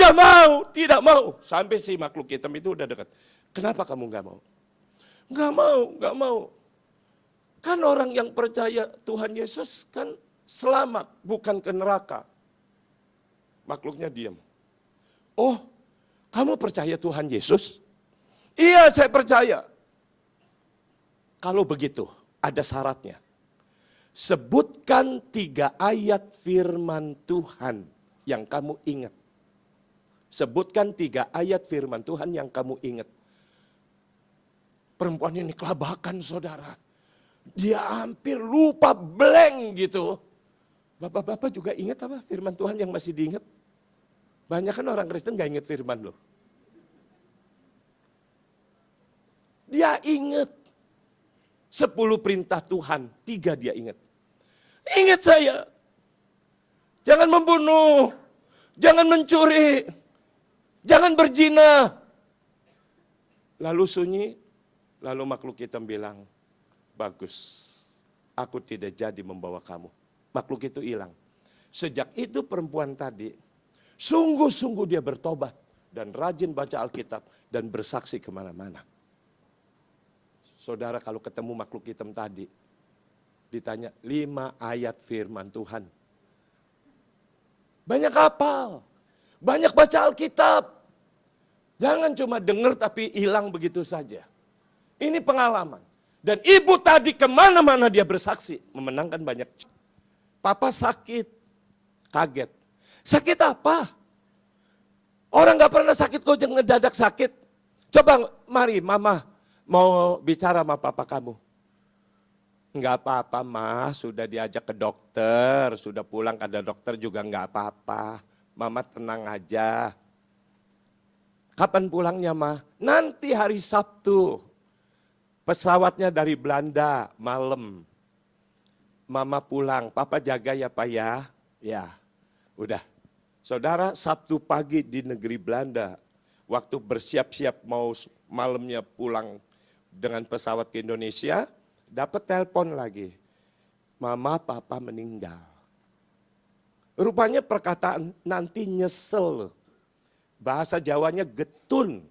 tidak mau, tidak mau. Sampai si makhluk hitam itu udah dekat. Kenapa kamu nggak mau? Nggak mau, nggak mau. Kan orang yang percaya Tuhan Yesus kan selamat, bukan ke neraka. Makhluknya diam. Oh, kamu percaya Tuhan Yesus? Iya, saya percaya. Kalau begitu, ada syaratnya. Sebutkan 3 ayat firman Tuhan yang kamu ingat. Sebutkan 3 ayat firman Tuhan yang kamu ingat. Perempuan ini kelabakan, saudara. Dia hampir lupa, blank gitu. Bapak-bapak juga ingat apa firman Tuhan yang masih diingat? Banyak kan orang Kristen gak ingat firman loh. Dia ingat 10 perintah Tuhan, 3 dia ingat. Ingat saya, jangan membunuh, jangan mencuri, jangan berzina. Lalu sunyi, lalu makhluk hitam bilang, bagus, aku tidak jadi membawa kamu. Makhluk itu hilang. Sejak itu perempuan tadi, sungguh-sungguh dia bertobat dan rajin baca Alkitab dan bersaksi kemana-mana. Saudara kalau ketemu makhluk hitam tadi, ditanya 5 ayat firman Tuhan. Banyak hafal, banyak baca Alkitab. Jangan cuma dengar tapi hilang begitu saja. Ini pengalaman. Dan ibu tadi kemana-mana dia bersaksi, memenangkan banyak. Papa sakit, kaget. Sakit apa? Orang gak pernah sakit kok jangan ngedadak sakit. Coba mari mama mau bicara sama papa kamu. Enggak apa-apa mah, sudah diajak ke dokter, sudah pulang ada dokter juga enggak apa-apa. Mama tenang aja. Kapan pulangnya mah? Nanti hari Sabtu. Pesawatnya dari Belanda malam. Mama pulang, papa jaga ya pak ya. Ya, udah. Saudara Sabtu pagi di negeri Belanda. Waktu bersiap-siap mau malamnya pulang dengan pesawat ke Indonesia. Dapat telepon lagi, mama papa meninggal. Rupanya perkataan nanti nyesel. Bahasa Jawanya getun.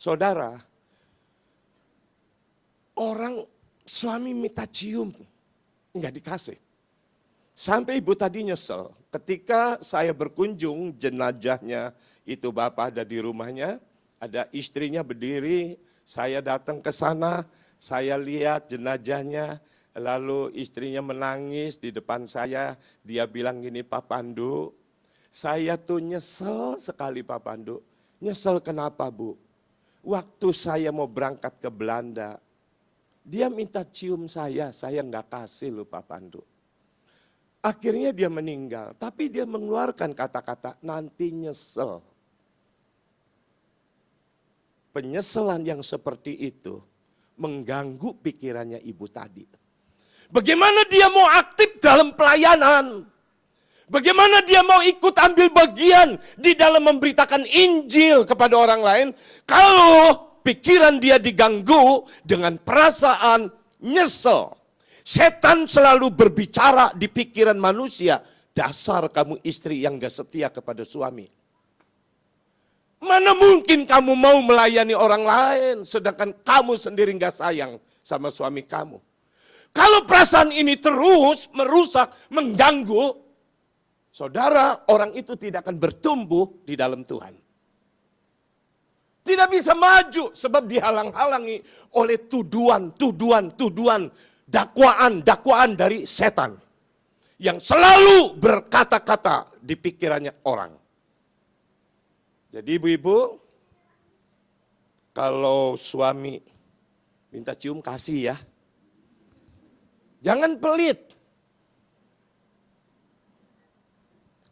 Saudara, orang suami minta cium, enggak dikasih. Sampai ibu tadi nyesel. Ketika saya berkunjung jenazahnya, itu bapak ada di rumahnya, ada istrinya berdiri, saya datang ke sana. Saya lihat jenazahnya, lalu istrinya menangis di depan saya. Dia bilang gini, Pak Pandu, saya tuh nyesel sekali Pak Pandu. Nyesel kenapa Bu? Waktu saya mau berangkat ke Belanda, dia minta cium saya nggak kasih loh Pak Pandu. Akhirnya dia meninggal, tapi dia mengeluarkan kata-kata nanti nyesel. Penyesalan yang seperti itu mengganggu pikirannya ibu tadi. Bagaimana dia mau aktif dalam pelayanan? Bagaimana dia mau ikut ambil bagian di dalam memberitakan Injil kepada orang lain kalau pikiran dia diganggu dengan perasaan nyesel? Setan selalu berbicara di pikiran manusia, dasar kamu istri yang gak setia kepada suami. Mana mungkin kamu mau melayani orang lain sedangkan kamu sendiri gak sayang sama suami kamu. Kalau perasaan ini terus merusak, mengganggu, saudara, orang itu tidak akan bertumbuh di dalam Tuhan. Tidak bisa maju sebab dihalang-halangi oleh tuduhan, dakwaan dari setan. Yang selalu berkata-kata di pikirannya orang. Jadi ibu-ibu, kalau suami minta cium kasih ya. Jangan pelit.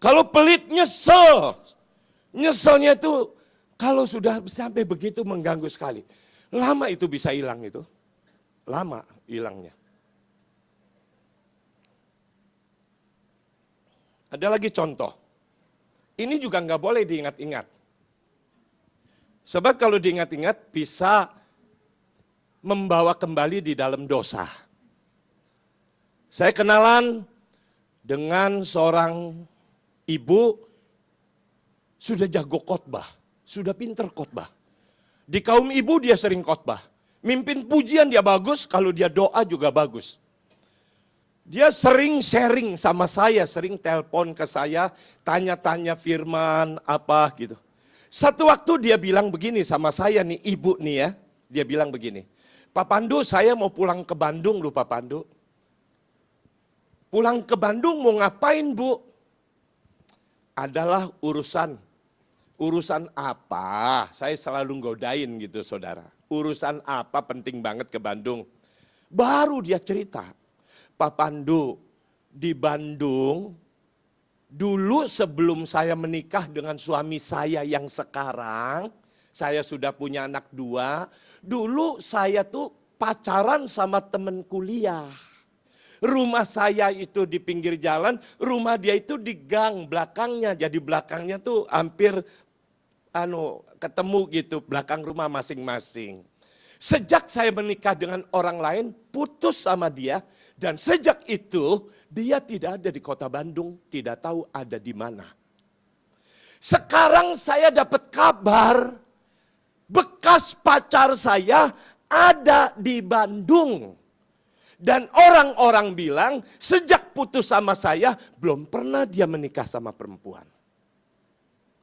Kalau pelit nyesel. Nyeselnya itu kalau sudah sampai begitu mengganggu sekali. Lama itu bisa hilang itu. Lama hilangnya. Ada lagi contoh. Ini juga nggak boleh diingat-ingat. Sebab kalau diingat-ingat bisa membawa kembali di dalam dosa. Saya kenalan dengan seorang ibu sudah jago khotbah, sudah pinter khotbah. Di kaum ibu dia sering khotbah. Mimpin pujian dia bagus, kalau dia doa juga bagus. Dia sering sharing sama saya, sering telepon ke saya, tanya-tanya firman apa gitu. Satu waktu dia bilang begini sama saya nih, ibu nih ya. Dia bilang begini, Pak Pandu saya mau pulang ke Bandung loh Pak Pandu. Pulang ke Bandung mau ngapain Bu? Adalah urusan. Urusan apa? Saya selalu godain gitu saudara. Urusan apa penting banget ke Bandung. Baru dia cerita. Pak Pandu, di Bandung, dulu sebelum saya menikah dengan suami saya yang sekarang, saya sudah punya anak 2. Dulu saya tuh pacaran sama temen kuliah. Rumah saya itu di pinggir jalan, rumah dia itu di gang belakangnya. Jadi belakangnya tuh hampir ketemu gitu, belakang rumah masing-masing. Sejak saya menikah dengan orang lain, putus sama dia. Dan sejak itu, dia tidak ada di kota Bandung, tidak tahu ada di mana. Sekarang saya dapat kabar, bekas pacar saya ada di Bandung. Dan orang-orang bilang, sejak putus sama saya, belum pernah dia menikah sama perempuan.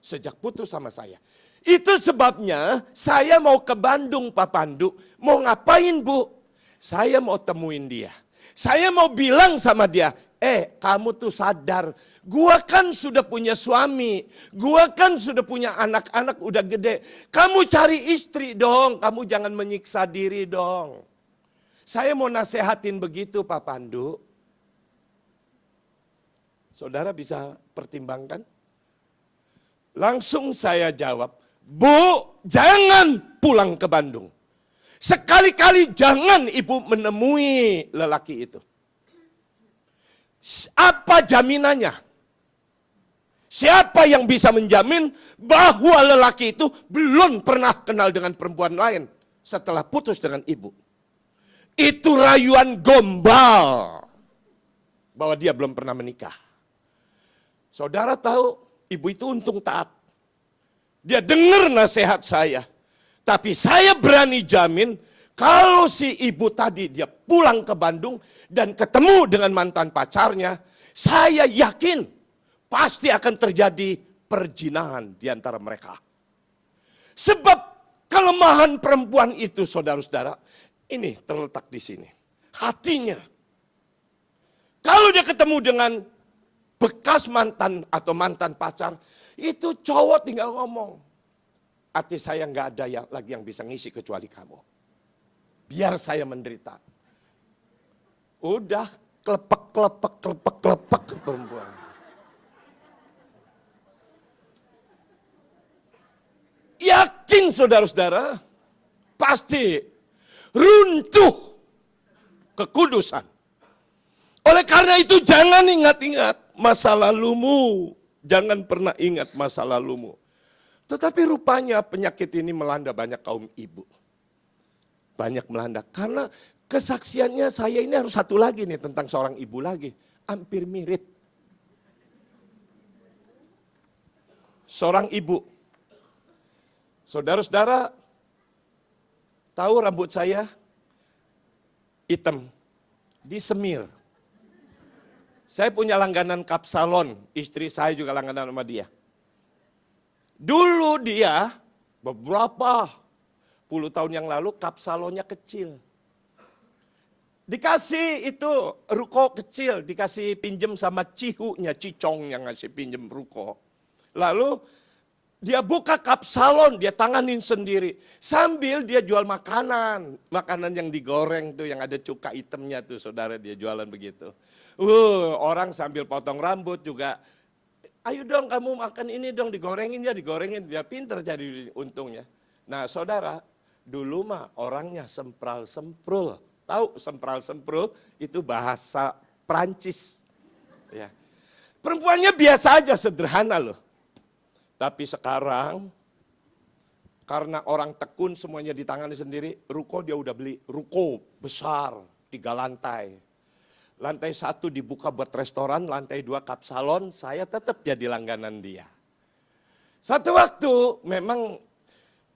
Sejak putus sama saya. Itu sebabnya saya mau ke Bandung Pak Pandu. Mau ngapain Bu? Saya mau temuin dia. Saya mau bilang sama dia, kamu tuh sadar, gua kan sudah punya suami, gua kan sudah punya anak-anak udah gede. Kamu cari istri dong, kamu jangan menyiksa diri dong. Saya mau nasehatin begitu Pak Pandu. Saudara bisa pertimbangkan? Langsung saya jawab, Bu, jangan pulang ke Bandung. Sekali-kali jangan ibu menemui lelaki itu. Apa jaminannya? Siapa yang bisa menjamin bahwa lelaki itu belum pernah kenal dengan perempuan lain setelah putus dengan ibu? Itu rayuan gombal bahwa dia belum pernah menikah. Saudara tahu, ibu itu untung taat. Dia dengar nasihat saya. Tapi saya berani jamin kalau si ibu tadi dia pulang ke Bandung dan ketemu dengan mantan pacarnya, saya yakin pasti akan terjadi perzinahan di antara mereka. Sebab kelemahan perempuan itu saudara-saudara, ini terletak di sini. Hatinya. Kalau dia ketemu dengan bekas mantan atau mantan pacar, itu cowok tinggal ngomong. Hati saya nggak ada lagi yang bisa ngisi kecuali kamu. Biar saya menderita. Udah klepek perempuan. Yakin saudara-saudara, pasti runtuh kekudusan. Oleh karena itu jangan ingat-ingat masa lalumu. Jangan pernah ingat masa lalumu. Tetapi rupanya penyakit ini melanda banyak kaum ibu. Banyak melanda. Karena kesaksiannya saya ini harus satu lagi nih tentang seorang ibu lagi. Hampir mirip. Seorang ibu. Saudara-saudara, tahu rambut saya hitam, disemir. Saya punya langganan kapsalon, istri saya juga langganan sama dia. Dulu dia beberapa puluh tahun yang lalu kapsalonnya kecil. Dikasih itu ruko kecil, dikasih pinjem sama cihunya, cicong yang ngasih pinjem ruko. Lalu dia buka kapsalon, dia tanganin sendiri. Sambil dia jual makanan. Makanan yang digoreng tuh, yang ada cuka hitamnya tuh, saudara dia jualan begitu. Orang sambil potong rambut juga. Ayo dong kamu makan ini dong, digorengin ya, digorengin. Dia pinter jadi untungnya. Nah saudara, dulu mah orangnya sempral-semprul. Tahu sempral-semprul itu bahasa Prancis. Ya. Perempuannya biasa aja, sederhana loh. Tapi sekarang, karena orang tekun semuanya ditangani sendiri, ruko dia udah beli. Ruko besar, 3 lantai. Lantai 1 dibuka buat restoran, lantai 2 kapsalon, saya tetap jadi langganan dia. Satu waktu memang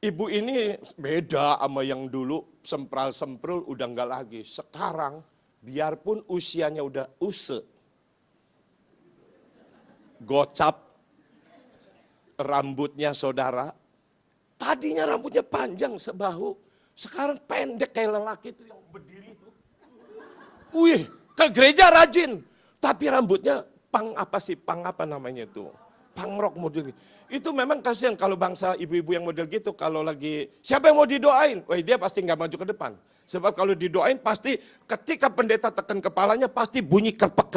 ibu ini beda sama yang dulu, sempral-semprul udah enggak lagi. Sekarang biarpun usianya udah gocap rambutnya saudara. Tadinya rambutnya panjang sebahu, sekarang pendek kayak lelaki itu yang berdiri itu. Wih, ke gereja rajin, tapi rambutnya pang apa namanya itu? Pangrok model. Itu memang kasihan kalau bangsa ibu-ibu yang model gitu, kalau lagi siapa yang mau didoain, wah dia pasti nggak maju ke depan. Sebab kalau didoain pasti ketika pendeta tekan kepalanya pasti bunyi kerpek.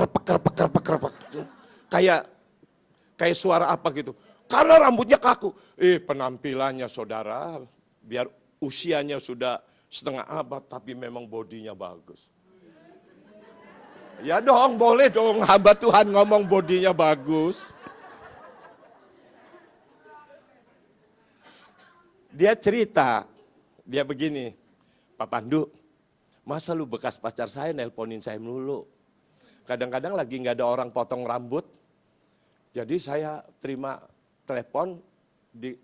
Kayak suara apa gitu. Karena rambutnya kaku. Penampilannya saudara, biar usianya sudah setengah abad tapi memang bodinya bagus. Ya dong, boleh dong hamba Tuhan ngomong bodinya bagus. Dia cerita, dia begini, Pak Pandu, masa lu bekas pacar saya nelponin saya melulu. Kadang-kadang lagi nggak ada orang potong rambut, jadi saya terima telepon di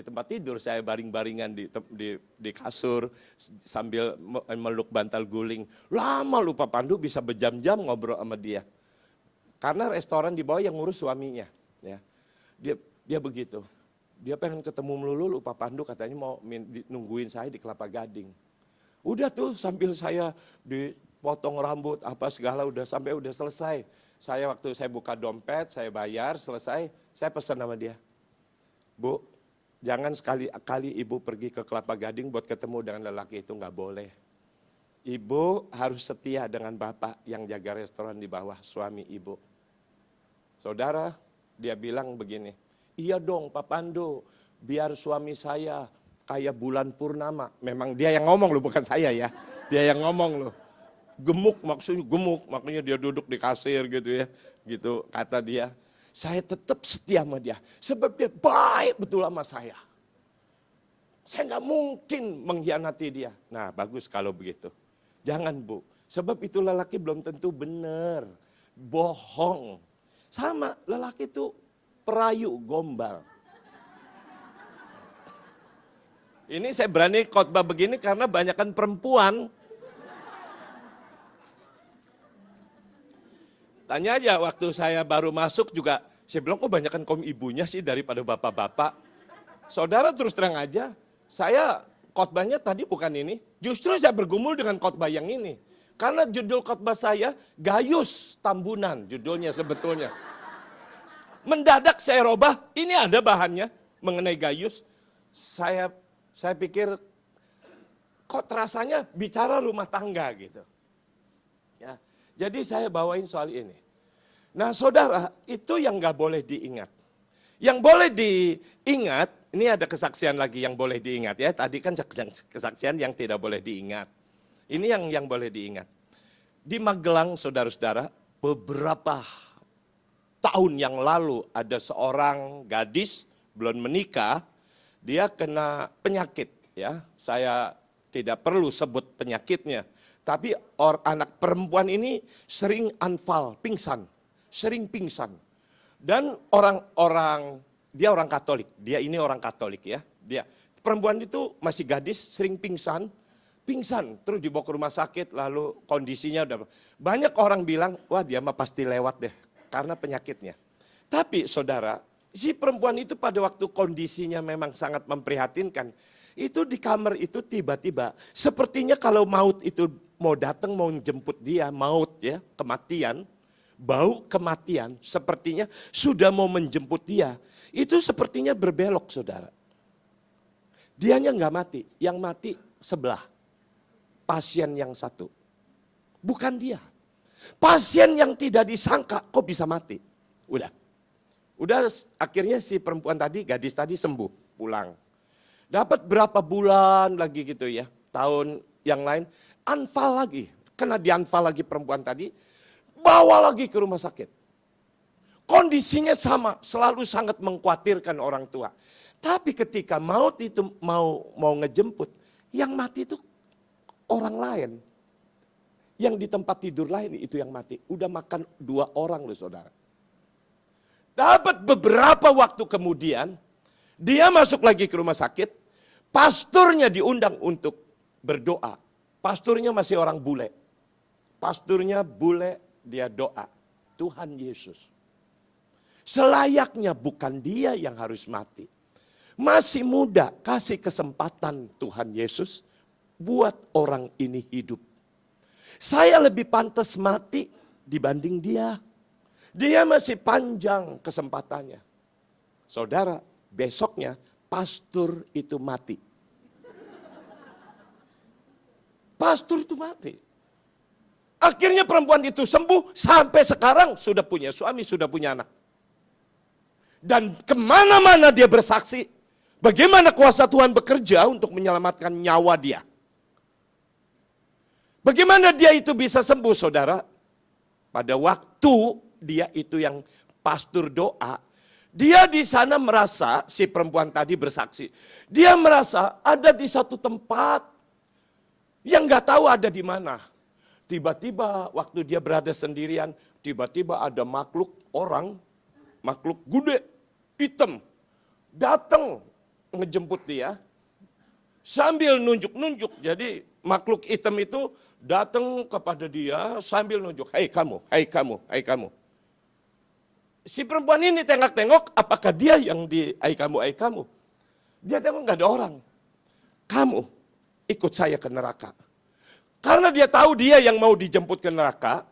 tempat tidur, saya baring-baringan di kasur sambil meluk bantal guling. Lama lu Pak Pandu bisa berjam-jam ngobrol sama dia. Karena restoran di bawah yang ngurus suaminya. Ya. Dia begitu. Dia pengen ketemu melulu Pak Pandu, katanya mau nungguin saya di Kelapa Gading. Udah tuh sambil saya dipotong rambut apa segala udah selesai. Waktu saya buka dompet, saya bayar, selesai, saya pesan sama dia. Bu, jangan sekali-kali ibu pergi ke Kelapa Gading buat ketemu dengan lelaki itu, nggak boleh. Ibu harus setia dengan bapak yang jaga restoran di bawah suami ibu. Saudara, dia bilang begini, iya dong Pak Pandu, biar suami saya kayak bulan purnama. Memang dia yang ngomong loh, bukan saya ya. Dia yang ngomong loh. Gemuk, makanya dia duduk di kasir gitu ya. Gitu kata dia. Saya tetap setia sama dia, sebab dia baik betul sama saya. Saya nggak mungkin mengkhianati dia. Nah bagus kalau begitu. Jangan Bu, sebab itu lelaki belum tentu benar. Bohong. Sama lelaki itu perayu, gombal. Ini saya berani khotbah begini karena banyakkan perempuan. Tanya aja waktu saya baru masuk juga, saya bilang kok banyakkan kaum ibunya sih daripada bapak-bapak. Saudara terus terang aja, saya khotbahnya tadi bukan ini, justru saya bergumul dengan khotbah yang ini. Karena judul khotbah saya, Gayus Tambunan judulnya sebetulnya. Mendadak saya robah, ini ada bahannya mengenai Gayus. Saya pikir kok terasanya bicara rumah tangga gitu. Ya. Jadi saya bawain soal ini. Nah saudara, itu yang gak boleh diingat. Yang boleh diingat, ini ada kesaksian lagi yang boleh diingat ya. Tadi kan kesaksian yang tidak boleh diingat. Ini yang boleh diingat. Di Magelang saudara-saudara, beberapa tahun yang lalu ada seorang gadis belum menikah, dia kena penyakit ya. Saya tidak perlu sebut penyakitnya. Tapi anak perempuan ini sering anfal, pingsan, sering pingsan. Dan dia orang Katolik, dia ini orang Katolik ya. Dia perempuan itu masih gadis, sering pingsan, terus dibawa ke rumah sakit, lalu kondisinya udah banyak orang bilang, wah dia mah pasti lewat deh karena penyakitnya. Tapi saudara, si perempuan itu pada waktu kondisinya memang sangat memprihatinkan. Itu di kamar itu tiba-tiba sepertinya kalau maut itu mau datang mau jemput dia, maut ya, kematian, bau kematian sepertinya sudah mau menjemput dia. Itu sepertinya berbelok saudara. Dianya nggak mati, yang mati sebelah. Pasien yang satu. Bukan dia. Pasien yang tidak disangka kok bisa mati. Udah akhirnya si perempuan tadi, gadis tadi sembuh, pulang. Dapat berapa bulan lagi gitu ya, tahun yang lain, anfal lagi. Kena dianfal lagi perempuan tadi, bawa lagi ke rumah sakit. Kondisinya sama, selalu sangat mengkhawatirkan orang tua. Tapi ketika maut itu mau ngejemput, yang mati itu orang lain. Yang di tempat tidur lain itu yang mati. Udah makan 2 orang loh saudara. Dapat beberapa waktu kemudian, Dia masuk lagi ke rumah sakit, pasturnya diundang untuk berdoa. Pasturnya masih orang bule. Pasturnya bule, dia doa. Tuhan Yesus. Selayaknya bukan dia yang harus mati. Masih muda, kasih kesempatan Tuhan Yesus buat orang ini hidup. Saya lebih pantas mati dibanding dia. Dia masih panjang kesempatannya. Saudara, besoknya pastor itu mati. Pastor itu mati. Akhirnya perempuan itu sembuh, sampai sekarang sudah punya suami, sudah punya anak. Dan kemana-mana dia bersaksi, bagaimana kuasa Tuhan bekerja untuk menyelamatkan nyawa dia. Bagaimana dia itu bisa sembuh, saudara? Pada waktu dia itu yang pastor doa, dia di sana merasa, si perempuan tadi bersaksi, dia merasa ada di satu tempat yang gak tahu ada di mana. Tiba-tiba waktu dia berada sendirian, tiba-tiba ada makhluk orang, makhluk gede, hitam, datang ngejemput dia, sambil nunjuk-nunjuk. Jadi makhluk hitam itu datang kepada dia sambil nunjuk, hei kamu, hei kamu, hei kamu. Si perempuan ini tengok-tengok, apakah dia yang di hei kamu. Dia tengok gak ada orang. Kamu ikut saya ke neraka. Karena dia tahu dia yang mau dijemput ke neraka,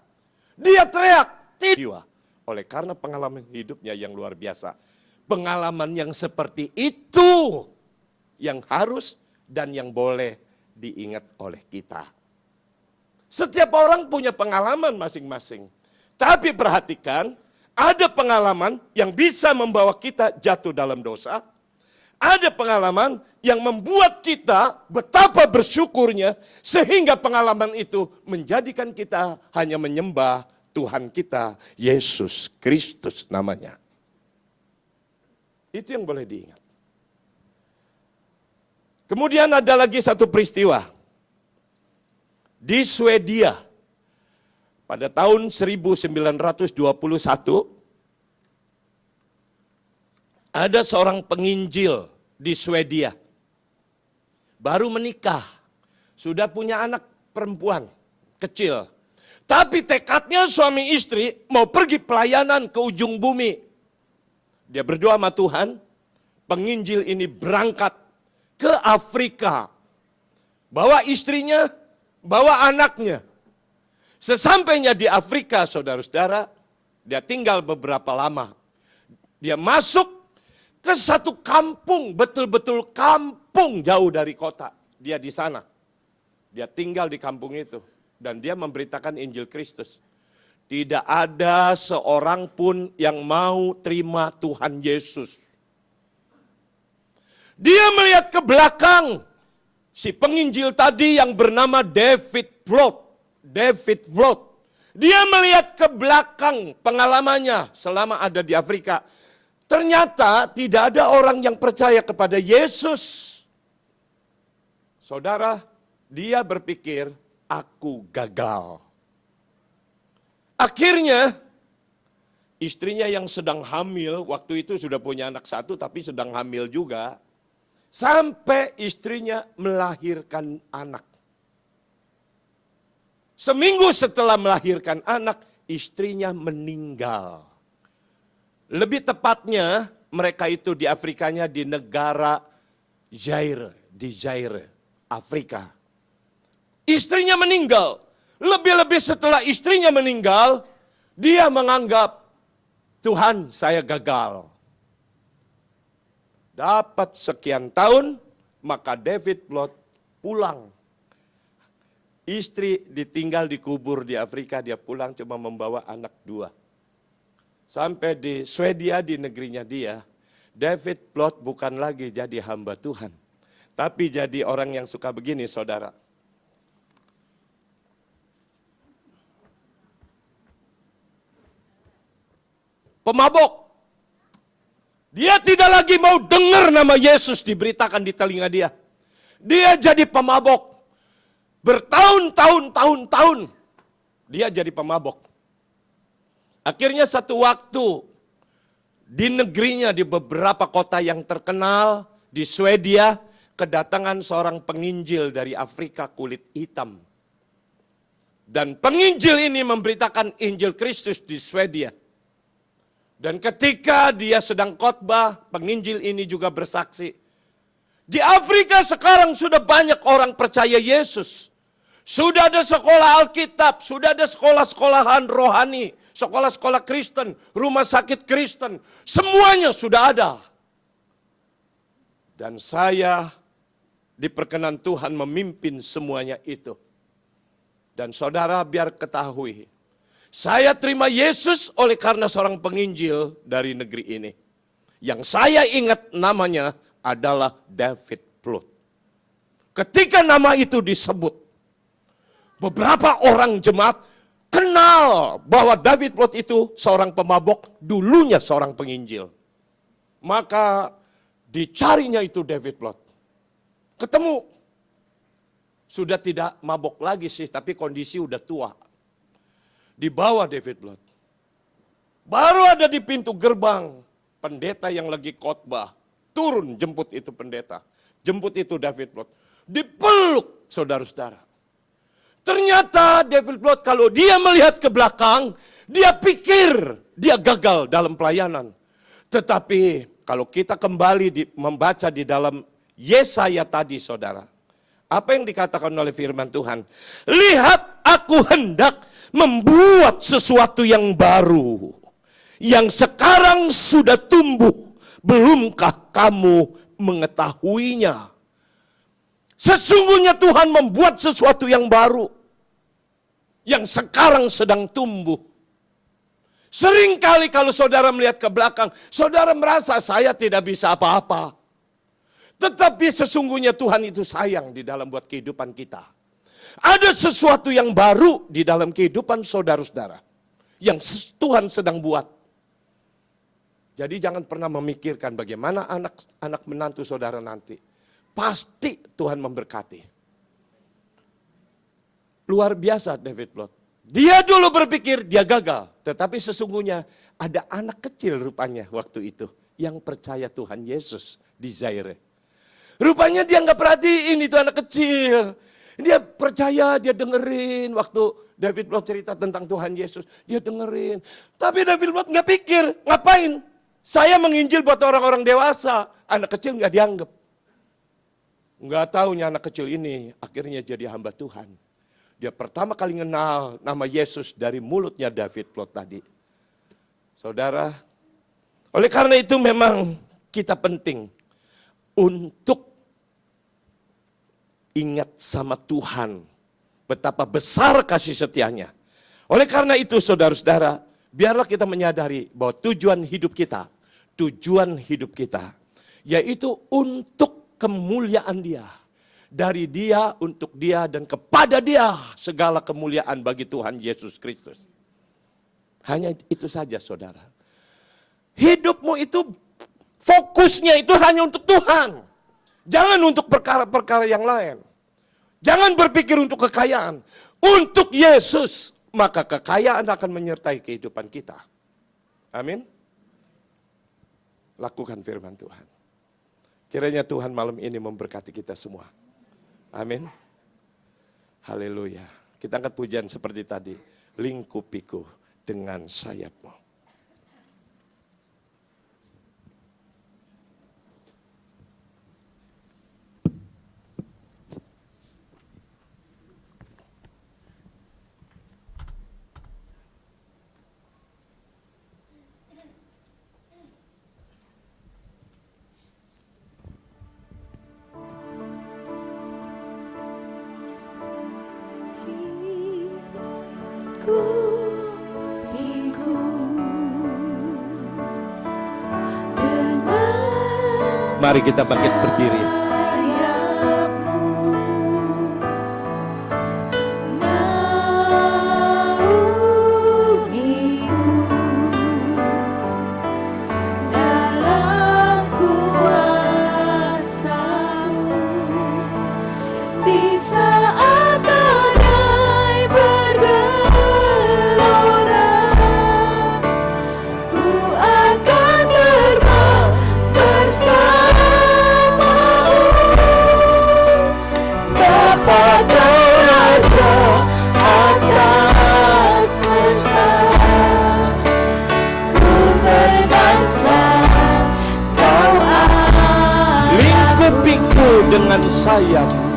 dia teriak, jiwa. Oleh karena pengalaman hidupnya yang luar biasa. Pengalaman yang seperti itu yang harus dan yang boleh diingat oleh kita. Setiap orang punya pengalaman masing-masing. Tapi perhatikan, ada pengalaman yang bisa membawa kita jatuh dalam dosa. Ada pengalaman yang membuat kita betapa bersyukurnya sehingga pengalaman itu menjadikan kita hanya menyembah Tuhan kita, Yesus Kristus namanya. Itu yang boleh diingat. Kemudian ada lagi satu peristiwa. Di Swedia, pada tahun 1921, ada seorang penginjil di Swedia. Baru menikah, sudah punya anak perempuan kecil. Tapi tekadnya suami istri mau pergi pelayanan ke ujung bumi. Dia berdoa sama Tuhan, penginjil ini berangkat ke Afrika. Bawa istrinya, bawa anaknya. Sesampainya di Afrika, saudara-saudara, dia tinggal beberapa lama. Dia masuk ke satu kampung, betul-betul kampung jauh dari kota. Dia di sana. Dia tinggal di kampung itu. Dan dia memberitakan Injil Kristus. Tidak ada seorang pun yang mau terima Tuhan Yesus. Dia melihat ke belakang. Si penginjil tadi yang bernama David Vlot. David Vlot. Dia melihat ke belakang pengalamannya selama ada di Afrika. Ternyata tidak ada orang yang percaya kepada Yesus. Saudara, dia berpikir, aku gagal. Akhirnya, istrinya yang sedang hamil, waktu itu sudah punya anak satu tapi sedang hamil juga. Sampai istrinya melahirkan anak. Seminggu setelah melahirkan anak, istrinya meninggal. Lebih tepatnya mereka itu di Afrikanya di negara Zaire, di Zaire, Afrika. Istrinya meninggal. Lebih-lebih setelah istrinya meninggal, dia menganggap, Tuhan saya gagal. Dapat sekian tahun, maka David Vlot pulang. Istri ditinggal dikubur di Afrika, dia pulang cuma membawa anak 2. Sampai di Swedia, di negerinya dia, David Vlot bukan lagi jadi hamba Tuhan. Tapi jadi orang yang suka begini, saudara. Pemabok. Dia tidak lagi mau dengar nama Yesus diberitakan di telinga dia. Dia jadi pemabok. Bertahun-tahun, dia jadi pemabok. Akhirnya satu waktu, di negerinya, di beberapa kota yang terkenal, di Swedia, kedatangan seorang penginjil dari Afrika kulit hitam. Dan penginjil ini memberitakan Injil Kristus di Swedia. Dan ketika dia sedang khotbah, penginjil ini juga bersaksi. Di Afrika sekarang sudah banyak orang percaya Yesus. Sudah ada sekolah Alkitab, sudah ada sekolah-sekolahan rohani, sekolah-sekolah Kristen, rumah sakit Kristen, semuanya sudah ada. Dan saya diperkenan Tuhan memimpin semuanya itu. Dan saudara biar ketahui, saya terima Yesus oleh karena seorang penginjil dari negeri ini. Yang saya ingat namanya adalah David Plaut. Ketika nama itu disebut, beberapa orang jemaat kenal bahwa David Plaut itu seorang pemabok, dulunya seorang penginjil. Maka dicarinya itu David Plaut. Ketemu. Sudah tidak mabok lagi sih, tapi kondisi udah tua. Dibawa David Plaut. Baru ada di pintu gerbang, pendeta yang lagi khotbah. Turun jemput itu pendeta. Jemput itu David Plaut. Dipeluk saudara-saudara. Ternyata David Plaut kalau dia melihat ke belakang, dia pikir dia gagal dalam pelayanan. Tetapi kalau kita kembali membaca di dalam Yesaya tadi saudara. Apa yang dikatakan oleh firman Tuhan? Lihat aku hendak membuat sesuatu yang baru. Yang sekarang sudah tumbuh. Belumkah kamu mengetahuinya? Sesungguhnya Tuhan membuat sesuatu yang baru. Yang sekarang sedang tumbuh. Seringkali kalau saudara melihat ke belakang, saudara merasa saya tidak bisa apa-apa. Tetapi sesungguhnya Tuhan itu sayang di dalam buat kehidupan kita. Ada sesuatu yang baru di dalam kehidupan saudara-saudara. Yang Tuhan sedang buat. Jadi jangan pernah memikirkan bagaimana anak menantu saudara nanti. Pasti Tuhan memberkati. Luar biasa David Plaut. Dia dulu berpikir dia gagal. Tetapi sesungguhnya ada anak kecil rupanya waktu itu. Yang percaya Tuhan Yesus di Zaire. Rupanya dia nggak perhatiin itu anak kecil. Dia percaya, dia dengerin waktu David Plaut cerita tentang Tuhan Yesus. Dia dengerin. Tapi David Plaut nggak pikir, ngapain? Saya menginjil buat orang-orang dewasa. Anak kecil nggak dianggap. Nggak taunya anak kecil ini akhirnya jadi hamba Tuhan. Dia pertama kali kenal nama Yesus dari mulutnya David Plaut tadi. Saudara, oleh karena itu memang kita penting untuk ingat sama Tuhan. Betapa besar kasih setianya. Oleh karena itu saudara-saudara, biarlah kita menyadari bahwa tujuan hidup kita, yaitu untuk kemuliaan Dia. Dari Dia, untuk Dia, dan kepada Dia segala kemuliaan bagi Tuhan Yesus Kristus. Hanya itu saja saudara. Hidupmu itu fokusnya itu hanya untuk Tuhan. Jangan untuk perkara-perkara yang lain. Jangan berpikir untuk kekayaan. Untuk Yesus, maka kekayaan akan menyertai kehidupan kita. Amin. Lakukan firman Tuhan. Kiranya Tuhan malam ini memberkati kita semua. Amin. Haleluya. Kita angkat pujian seperti tadi. Lingkupiku dengan sayapmu. Mari kita bangkit berdiri. Ku akan dengan sayap